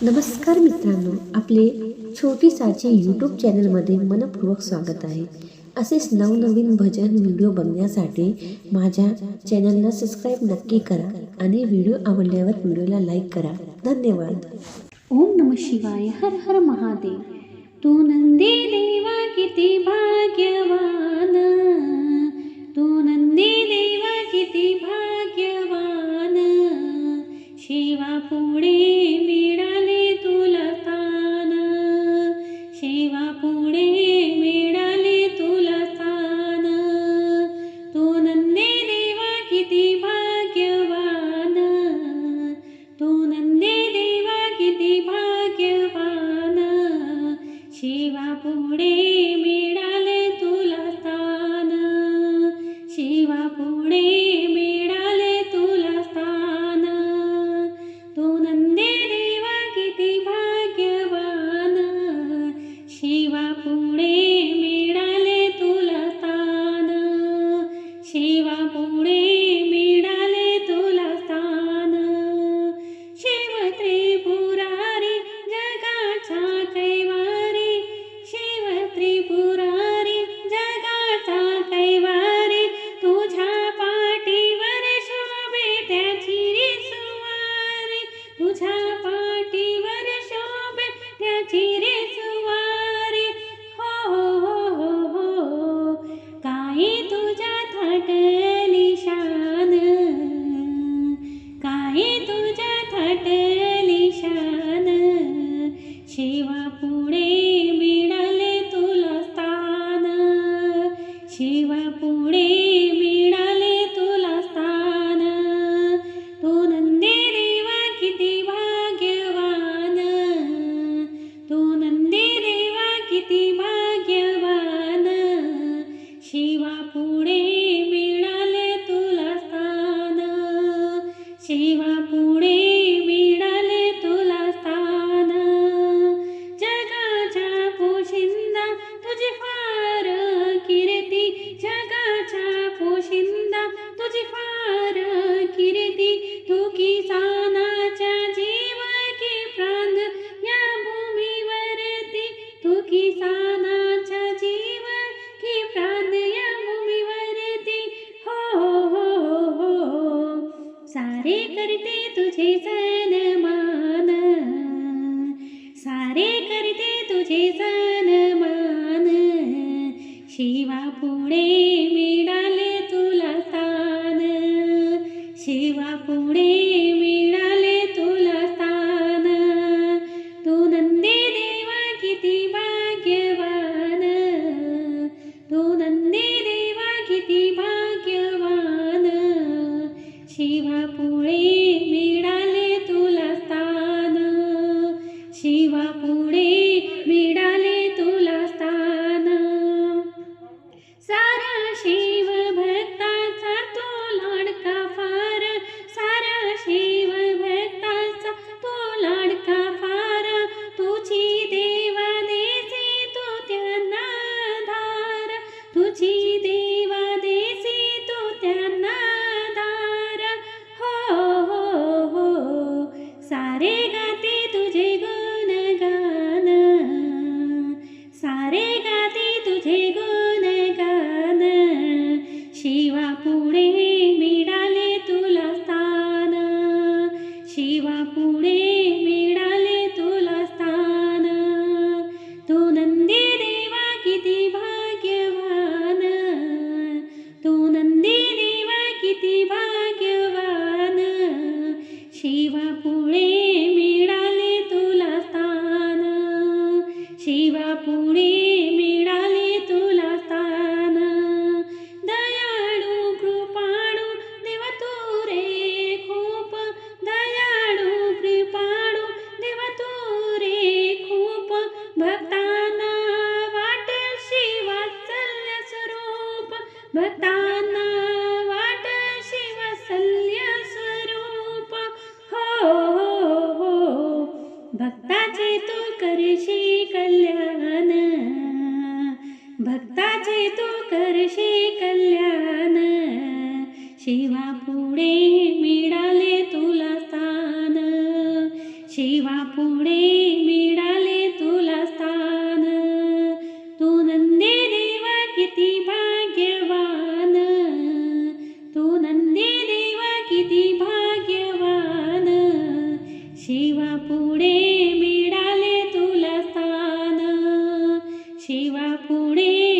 नमस्कार मित्रांनो, आपले छोटी साची यूट्यूब चॅनलमध्ये मनपूर्वक स्वागत आहे. असेच नवनवीन भजन व्हिडिओ बघण्यासाठी माझ्या चॅनलला सबस्क्राईब नक्की करा आणि व्हिडिओ आवडल्यावर व्हिडिओला लाईक करा. धन्यवाद. ओम नमः शिवाय. हर हर महादेव. तू नंदी देवा किती भाग्यवान, तू नंदी देवा किती भाग्यवान, शिवा पुढे मिळाले तुला स्थान, शिवा पुढे मिळाले तुला स्थान. तू नंदी देवा किती भाग्यवान, तू नंदी देवा किती भाग्यवान, शिवा पुढे मिळाले तुला स्थान, शिवा पुढे मिळाले तुला स्थान. तू नंदी देवा किती भाग्यवान, शिवा पुढे मिळाले तुला स्थान, शिवा पुढे मिळाले तुला स्थान. शिव त्रिपुरारी जगाचा कैवारी, शिव त्रिपुरारी जगाचा कैवारी, तुझ्या पाठीवर शोभे त्याची रे सुवारी, तुझ्या पाठीवर शोभे त्याची रे सुवारी. हो हो हो हो, काही तुझ्या थाटली शान, काही तुझ्या थाटली शान, शिवा पुढे मिळाले तुला स्थान, शिवा पुढे मिळाले तुला स्थान. तू नंदी देवा किती भाग्यवान, तू नंदी देवा किती भाग्यवान, शिवा पुढे मिळाले तुला स्थान, शिवा पुढे मिळाले तुला स्थान. जगाच्या पोशिंदा तुझी फार कीर्ती, जगाच्या पोशिंदा तुझी फार कीर्ती, तू किसानाच्या जीव की प्राण या भूमीवरती, तू किसानाच्या जीव की प्राण या भूमीवरती. हो हो हो हो, सारे करते तुझे सन्मान, सारे करते तुझे सन्मान, शिवा पुढे मिळाले तुला स्थान, शिवा पुढे मिळाले तुला स्थान. तू नंदी देवा किती भाग्यवान, तू नंदी देवा किती भाग्यवान, शिवा पुढे मिळाले तुला स्थान, शिवा पुढे मिळाले तुला स्थान. सारा शिव भक्ताचा तो लाडका फार, सारा शिव भक्ताचा तो लाडका फार, तुझी देवा देसी तू त्यांना धार, तुझी देवा देसी तू त्यांना धार. हो हो हो, सारे गाते तुझे गुणगान, सारे गाते तुझे गुणगान, शिवा पुढे मिळाले तुला स्थान, शिवा पुढे मिळाले तुला स्थान. तू नंदी देवा किती भाग्यवान, तू नंदी देवा किती भाग्यवान, शिवा पुढे मिळाले तुला स्थान, शिवा पुढे मिळाले तुला स्थान. दयाळू कृपाळू देव तू रे खूप, दयाळू कृपाळू देव तू रे खूप, भक्तांना वाटशी वात्सल्य स्वरूप, भक्तांना वाटशी वात्सल्य स्वरूप. हो हो हो, भक्ताचे तू करशी कल्याण, भक्ताचे तू करशी कल्याण, शिवा पुढे मिळाले तुला स्थान, शिवा शिवापुढे मिळाले तुला स्थान, तू नंदी देवा किती भाग्यवान, तू नंदी देवा किती भाग्यवान, शिवापुढे मिळाले तुला स्थान, शिवापुढे